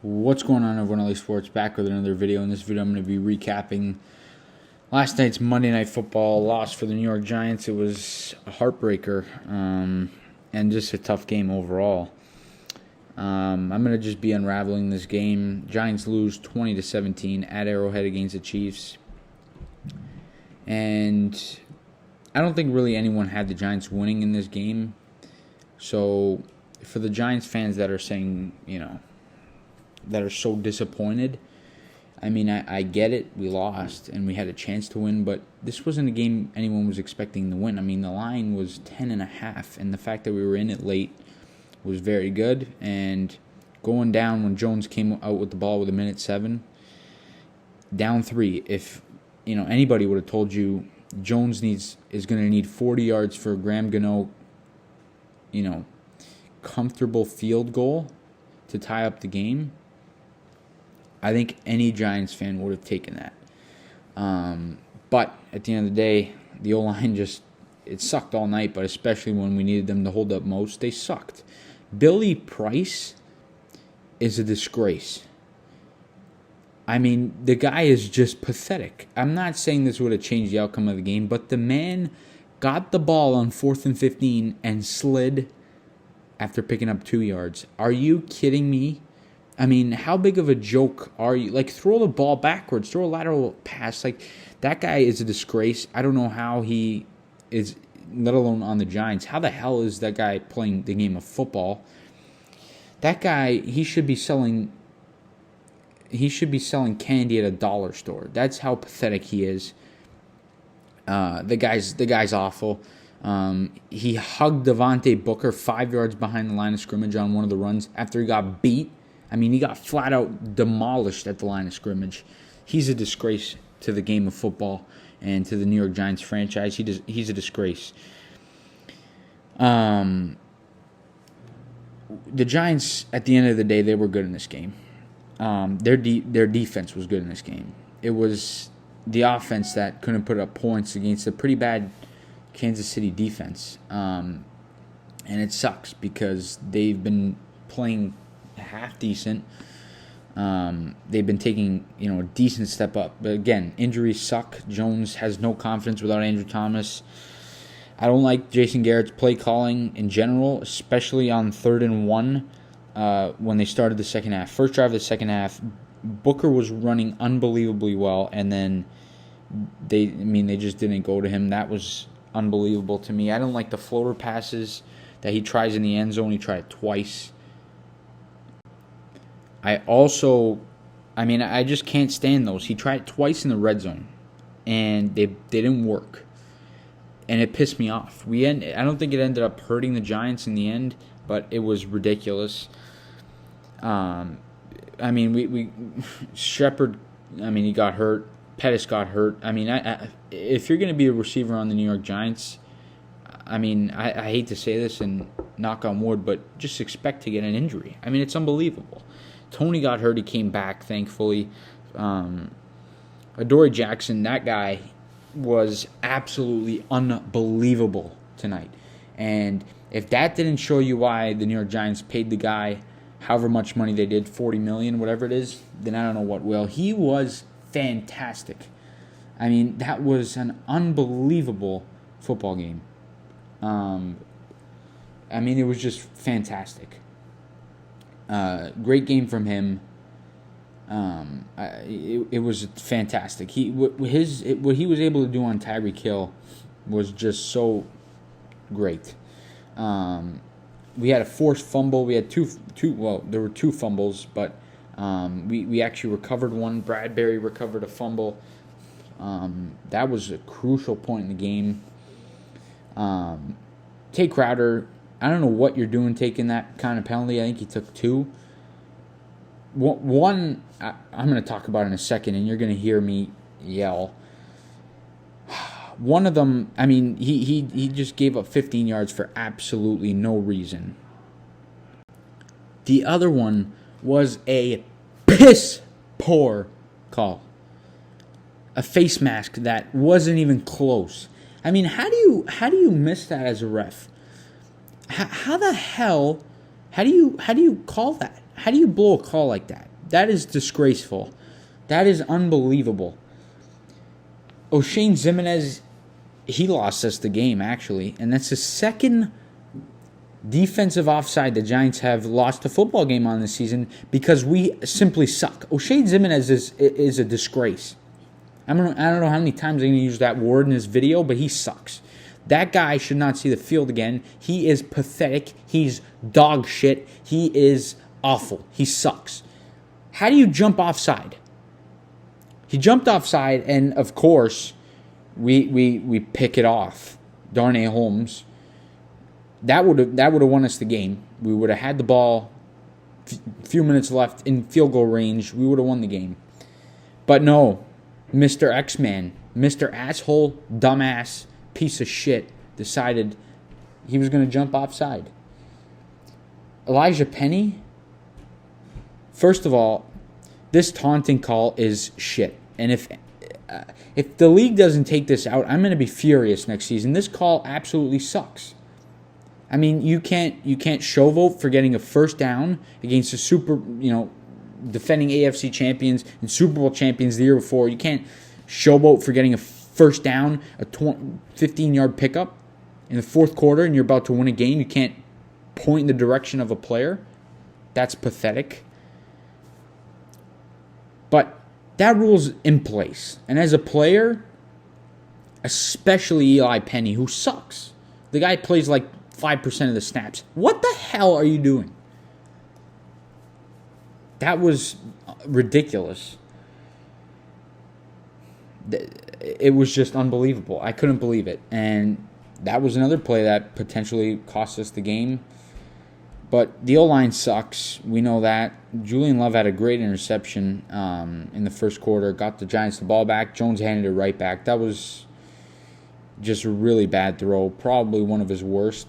What's going on, everyone? LA Sports back with another video. In this video, I'm going to be recapping last night's Monday Night Football loss for the New York Giants. It was a heartbreaker and just a tough game overall. I'm going to just be unraveling this game. Giants lose 20-17 at Arrowhead against the Chiefs. And I don't think really anyone had the Giants winning in this game. So for the Giants fans that are saying, that are so disappointed, I mean, I get it. We lost and we had a chance to win, but this wasn't a game anyone was expecting to win. I mean, the line was 10.5, and the fact that we were in it late was very good. And going down when Jones came out with the ball with 1:07, down 3. If anybody would have told you Jones is going to need 40 yards for a Graham Gano, comfortable field goal to tie up the game, I think any Giants fan would have taken that. But at the end of the day, the O-line it sucked all night, but especially when we needed them to hold up most, they sucked. Billy Price is a disgrace. I mean, the guy is just pathetic. I'm not saying this would have changed the outcome of the game, but the man got the ball on 4th and 15 and slid after picking up 2 yards. Are you kidding me? I mean, how big of a joke are you? Throw the ball backwards. Throw a lateral pass. That guy is a disgrace. I don't know how he is, let alone on the Giants. How the hell is that guy playing the game of football? That guy, he should be selling candy at a dollar store. That's how pathetic he is. The guy's awful. He hugged Devontae Booker 5 yards behind the line of scrimmage on one of the runs after he got beat. I mean, he got flat out demolished at the line of scrimmage. He's a disgrace to the game of football and to the New York Giants franchise. He's a disgrace. The Giants, at the end of the day, they were good in this game. Their defense was good in this game. It was the offense that couldn't put up points against a pretty bad Kansas City defense. And it sucks because they've been playing half decent. They've been taking a decent step up, but again, injuries suck. Jones has no confidence without Andrew Thomas. I don't like Jason Garrett's play calling in general, especially on 3rd and 1 when they started the second half. First drive of the second half, Booker was running unbelievably well, and then they just didn't go to him. That was unbelievable to me. I don't like the floater passes that he tries in the end zone. He tried it twice. I just can't stand those. He tried it twice in the red zone, and they didn't work, and it pissed me off. I don't think it ended up hurting the Giants in the end, but it was ridiculous. Shepard, he got hurt. Pettis got hurt. If you're going to be a receiver on the New York Giants, I hate to say this and knock on wood, but just expect to get an injury. It's unbelievable. Tony got hurt. He came back, thankfully. Adoree Jackson, that guy was absolutely unbelievable tonight. And if that didn't show you why the New York Giants paid the guy however much money they did, $40 million, whatever it is, then I don't know what will. He was fantastic. That was an unbelievable football game. It was just fantastic. Great game from him. It was fantastic. What he was able to do on Tyreek Hill was just so great. We had a forced fumble. We had there were two fumbles, but we actually recovered one. Bradbury recovered a fumble. That was a crucial point in the game. Tay Crowder, I don't know what you're doing taking that kind of penalty. I think he took 2. One, I'm going to talk about in a second, and you're going to hear me yell. One of them, he just gave up 15 yards for absolutely no reason. The other one was a piss poor call. A face mask that wasn't even close. How do you miss that as a ref? How the hell? How do you call that? How do you blow a call like that? That is disgraceful. That is unbelievable. O'Shane Ximines, he lost us the game, actually. And that's the second defensive offside the Giants have lost a football game on this season because we simply suck. O'Shane Ximines is a disgrace. I don't know how many times I'm going to use that word in this video, but he sucks. That guy should not see the field again. He is pathetic. He's dog shit. He is awful. He sucks. How do you jump offside? He jumped offside, and of course, we pick it off. Darnay Holmes. That would have won us the game. We would have had the ball, few minutes left in field goal range. We would have won the game. But no, Mr. X-Man, Mr. Asshole, dumbass, piece of shit, decided he was going to jump offside. Elijah Penny, first of all, this taunting call is shit. And if the league doesn't take this out, I'm going to be furious next season. This call absolutely sucks. I mean, you can't showvote for getting a first down against the defending AFC champions and Super Bowl champions the year before. You can't showboat for getting a first down, a 15-yard pickup in the fourth quarter, and you're about to win a game. You can't point in the direction of a player. That's pathetic. But that rule's in place. And as a player, especially Eli Penny, who sucks. The guy plays like 5% of the snaps. What the hell are you doing? That was ridiculous. It was just unbelievable. I couldn't believe it. And that was another play that potentially cost us the game. But the O-line sucks. We know that. Julian Love had a great interception in the first quarter. Got the Giants the ball back. Jones handed it right back. That was just a really bad throw. Probably one of his worst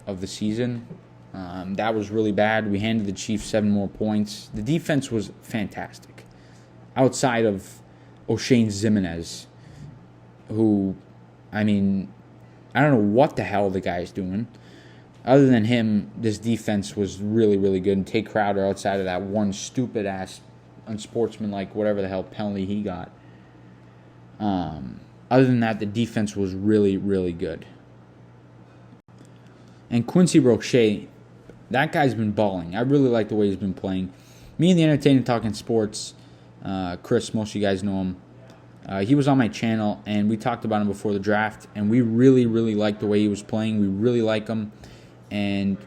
of the season. That was really bad. We handed the Chiefs 7 more points. The defense was fantastic. Outside of O'Shane Ximines, who, I mean, I don't know what the hell the guy's doing. Other than him, this defense was really, really good. And Tate Crowder, outside of that one stupid-ass, unsportsmanlike, whatever the hell penalty he got. Other than that, the defense was really, really good. And Quincy Roche, that guy's been balling. I really like the way he's been playing. Me and the Entertainment Talking Sports, Chris, most of you guys know him. He was on my channel, and we talked about him before the draft, and we really, really liked the way he was playing. We really like him, and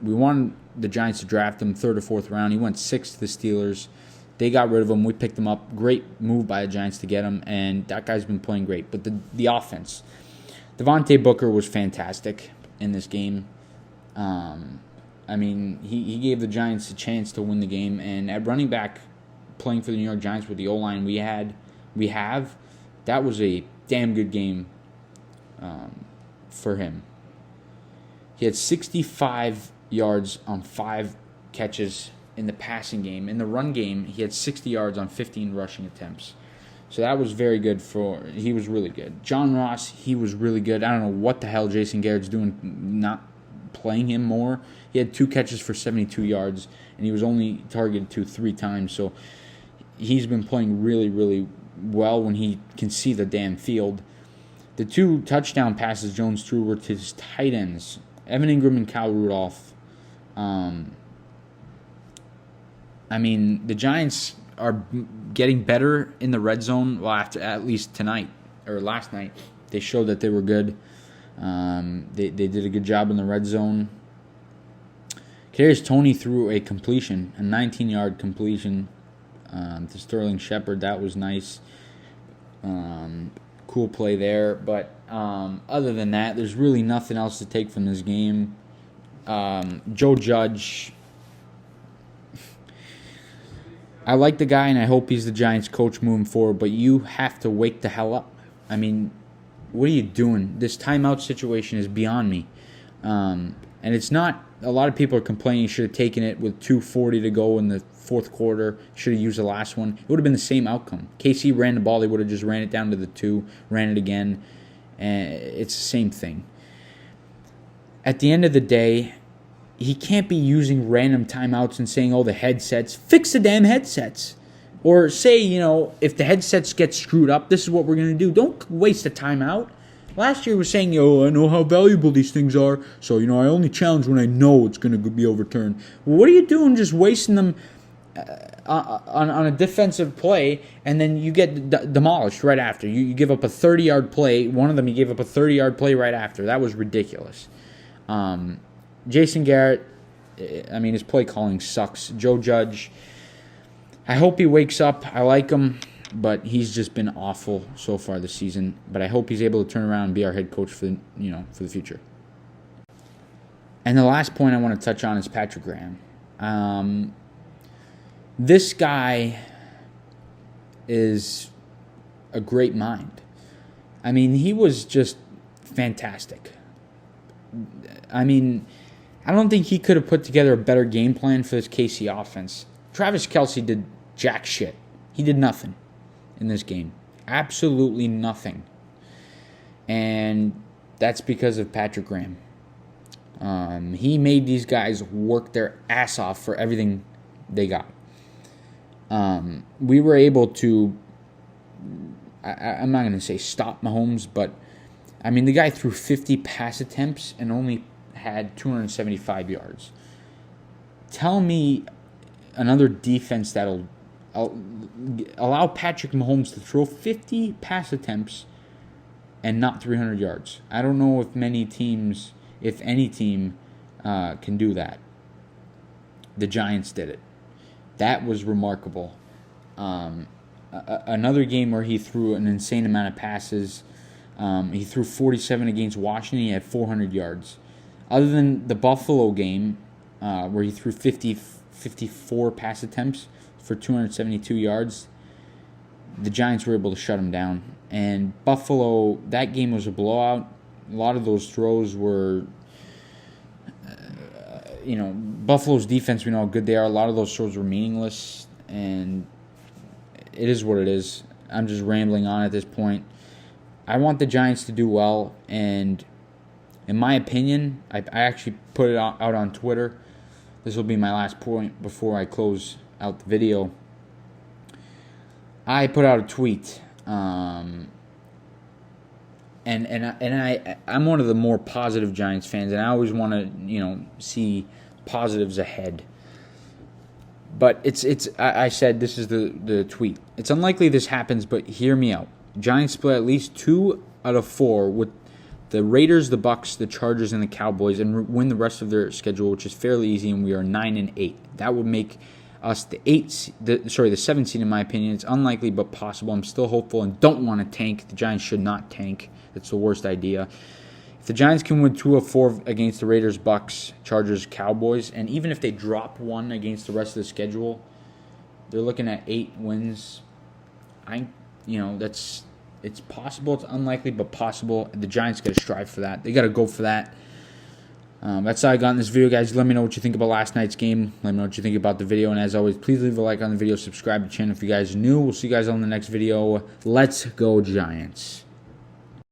we wanted the Giants to draft him 3rd or 4th round. He went 6th to the Steelers. They got rid of him. We picked him up. Great move by the Giants to get him, and that guy's been playing great. But the offense, Devontae Booker was fantastic in this game. I mean, he gave the Giants a chance to win the game, and at running back, playing for the New York Giants with the O-line we have, that was a damn good game for him. He had 65 yards on 5 catches in the passing game. In the run game, he had 60 yards on 15 rushing attempts. So that was very good he was really good. John Ross, he was really good. I don't know what the hell Jason Garrett's doing, not playing him more. He had 2 catches for 72 yards, and he was only targeted 3 times. So he's been playing really, really well when he can see the damn field. The 2 touchdown passes Jones threw were to his tight ends, Evan Ingram and Kyle Rudolph. I mean, the Giants are getting better in the red zone. Well, after at least tonight or last night, they showed that they were good. They did a good job in the red zone. Kadarius Toney threw a completion, a 19-yard completion to Sterling Shepard. That was nice. Cool play there. But other than that, there's really nothing else to take from this game. Joe Judge, I like the guy, and I hope he's the Giants coach moving forward, but you have to wake the hell up. I mean, what are you doing? This timeout situation is beyond me. And it's not, a lot of people are complaining you should have taken it with 2:40 to go in the fourth quarter. Should have used the last one. It would have been the same outcome. KC ran the ball. They would have just ran it down to the 2, ran it again. And it's the same thing. At the end of the day, he can't be using random timeouts and saying, oh, the headsets. Fix the damn headsets. Or say, if the headsets get screwed up, this is what we're going to do. Don't waste a timeout. Last year he was saying, I know how valuable these things are, so, I only challenge when I know it's going to be overturned. Well, what are you doing just wasting them on a defensive play, and then you get demolished right after? You give up a 30-yard play. One of them, you gave up a 30-yard play right after. That was ridiculous. Jason Garrett, his play calling sucks. Joe Judge, I hope he wakes up. I like him, but he's just been awful so far this season. But I hope he's able to turn around and be our head coach for the future. And the last point I want to touch on is Patrick Graham. This guy is a great mind. He was just fantastic. I don't think he could have put together a better game plan for this KC offense. Travis Kelce did jack shit. He did nothing in this game. Absolutely nothing. And that's because of Patrick Graham. He made these guys work their ass off for everything they got. We were able to, I'm not going to say stop Mahomes, but the guy threw 50 pass attempts and only had 275 yards. Tell me another defense that'll allow Patrick Mahomes to throw 50 pass attempts and not 300 yards. I don't know if many teams, if any team, can do that. The Giants did it. That was remarkable. Another game where he threw an insane amount of passes. He threw 47 against Washington. He had 400 yards. Other than the Buffalo game, where he threw 54 pass attempts for 272 yards, the Giants were able to shut him down. And Buffalo, that game was a blowout. A lot of those throws were, Buffalo's defense, we know how good they are. A lot of those throws were meaningless, and it is what it is. I'm just rambling on at this point. I want the Giants to do well, and in my opinion, I actually put it out on Twitter. This will be my last point before I close out the video. I put out a tweet, and I'm one of the more positive Giants fans, and I always want to see positives ahead. But I said, this is the tweet. It's unlikely this happens, but hear me out. Giants split at least 2 out of 4 with the Raiders, the Bucks, the Chargers, and the Cowboys, and win the rest of their schedule, which is fairly easy, and we are 9-8. That would make us the 7th seed in my opinion. It's unlikely but possible. I'm still hopeful and don't want to tank. The Giants should not tank. That's the worst idea. If the Giants can win 2 of 4 against the Raiders, Bucks, Chargers, Cowboys, and even if they drop 1 against the rest of the schedule, they're looking at 8 wins. It's possible. It's unlikely, but possible. The Giants got to strive for that. They got to go for that. That's all I got in this video, guys. Let me know what you think about last night's game. Let me know what you think about the video. And as always, please leave a like on the video. Subscribe to the channel if you guys are new. We'll see you guys on the next video. Let's go, Giants.